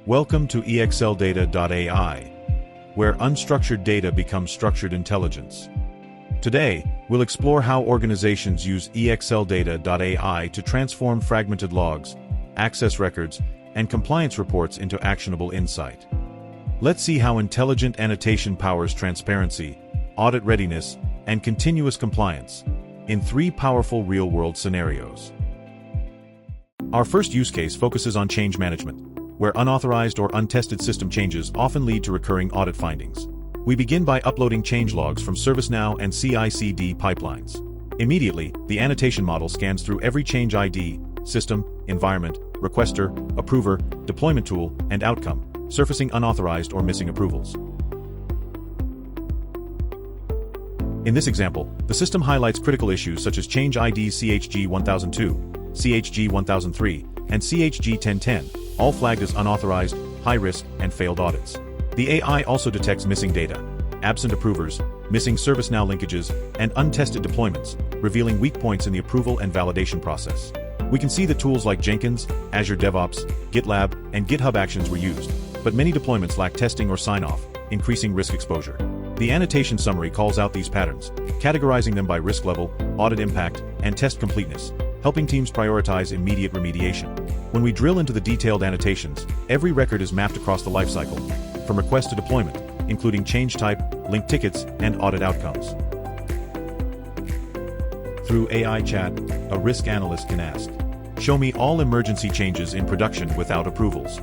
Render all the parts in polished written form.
Welcome to EXLdata.ai, where unstructured data becomes structured intelligence. Today, we'll explore how organizations use EXLdata.ai to transform fragmented logs, access records, and compliance reports into actionable insight. Let's see how intelligent annotation powers transparency, audit readiness, and continuous compliance in 3 powerful real-world scenarios. Our first use case focuses on change management, where unauthorized or untested system changes often lead to recurring audit findings. We begin by uploading change logs from ServiceNow and CI/CD pipelines. Immediately, the annotation model scans through every change ID, system, environment, requester, approver, deployment tool, and outcome, surfacing unauthorized or missing approvals. In this example, the system highlights critical issues such as change IDs CHG 1002, CHG 1003, and CHG 1010, all flagged as unauthorized, high-risk, and failed audits. The AI also detects missing data, absent approvers, missing ServiceNow linkages, and untested deployments, revealing weak points in the approval and validation process. We can see that tools like Jenkins, Azure DevOps, GitLab, and GitHub Actions were used, but many deployments lack testing or sign-off, increasing risk exposure. The annotation summary calls out these patterns, categorizing them by risk level, audit impact, and test completeness, helping teams prioritize immediate remediation. When we drill into the detailed annotations, every record is mapped across the lifecycle, from request to deployment, including change type, linked tickets, and audit outcomes. Through AI chat, a risk analyst can ask, "Show me all emergency changes in production without approvals."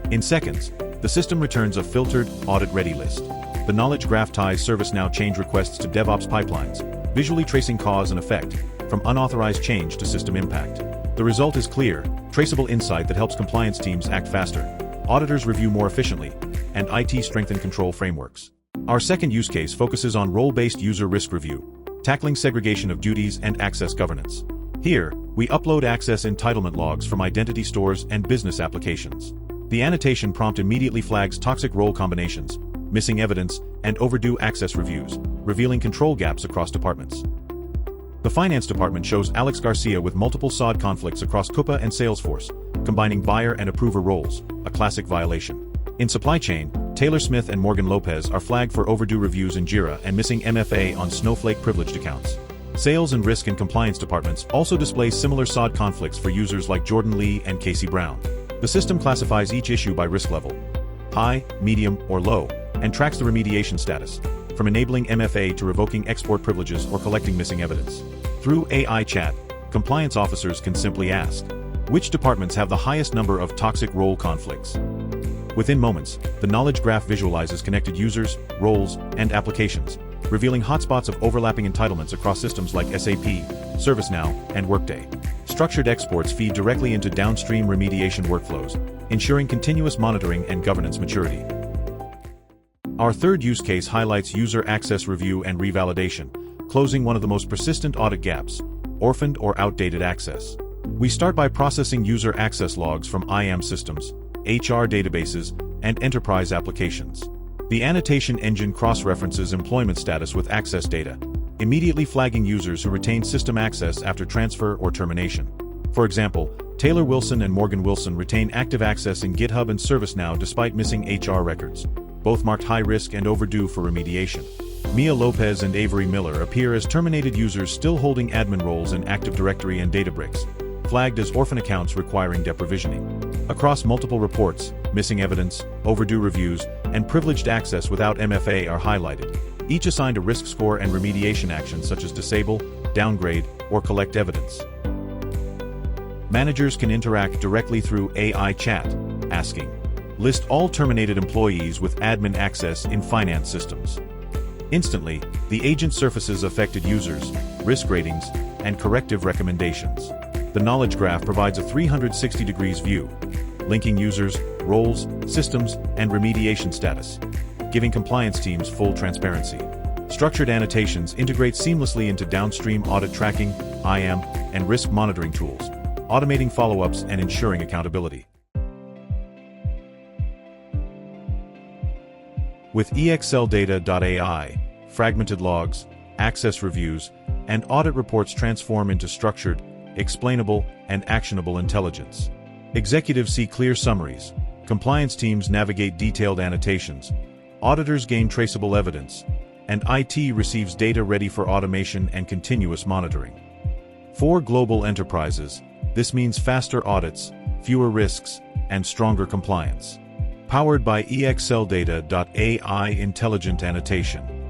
In seconds, the system returns a filtered, audit-ready list. The knowledge graph ties ServiceNow change requests to DevOps pipelines, visually tracing cause and effect, from unauthorized change to system impact. The result is clear, traceable insight that helps compliance teams act faster, auditors review more efficiently, and IT strengthen control frameworks. Our second use case focuses on role-based user risk review, tackling segregation of duties and access governance. Here, we upload access entitlement logs from identity stores and business applications. The annotation prompt immediately flags toxic role combinations, missing evidence, and overdue access reviews, revealing control gaps across departments. The finance department shows Alex Garcia with multiple SOD conflicts across Coupa and Salesforce, combining buyer and approver roles, a classic violation. In supply chain, Taylor Smith and Morgan Lopez are flagged for overdue reviews in Jira and missing MFA on Snowflake privileged accounts. Sales and risk and compliance departments also display similar SOD conflicts for users like Jordan Lee and Casey Brown. The system classifies each issue by risk level, high, medium, or low, and tracks the remediation status, from enabling MFA to revoking export privileges or collecting missing evidence. Through AI chat, compliance officers can simply ask, which departments have the highest number of toxic role conflicts? Within moments, the knowledge graph visualizes connected users, roles, and applications, revealing hotspots of overlapping entitlements across systems like SAP, ServiceNow, and Workday. Structured exports feed directly into downstream remediation workflows, ensuring continuous monitoring and governance maturity. Our third use case highlights user access review and revalidation, closing one of the most persistent audit gaps, orphaned or outdated access. We start by processing user access logs from IAM systems, HR databases, and enterprise applications. The annotation engine cross-references employment status with access data, immediately flagging users who retain system access after transfer or termination. For example, Taylor Wilson and Morgan Wilson retain active access in GitHub and ServiceNow despite missing HR records, both marked high risk and overdue for remediation. Mia Lopez and Avery Miller appear as terminated users still holding admin roles in Active Directory and Databricks, flagged as orphan accounts requiring deprovisioning. Across multiple reports, missing evidence, overdue reviews, and privileged access without MFA are highlighted, each assigned a risk score and remediation actions such as disable, downgrade, or collect evidence. Managers can interact directly through AI chat, asking, "List all terminated employees with admin access in finance systems." Instantly, the agent surfaces affected users, risk ratings, and corrective recommendations. The knowledge graph provides a 360 degrees view, linking users, roles, systems, and remediation status, giving compliance teams full transparency. Structured annotations integrate seamlessly into downstream audit tracking, IAM, and risk monitoring tools, automating follow-ups and ensuring accountability. With EXLdata.ai, fragmented logs, access reviews, and audit reports transform into structured, explainable, and actionable intelligence. Executives see clear summaries, Compliance teams navigate detailed annotations. Auditors gain traceable evidence. And IT receives data ready for automation and continuous monitoring. For global enterprises, this means faster audits, fewer risks, and stronger compliance. Powered by EXLdata.ai Intelligent Annotation.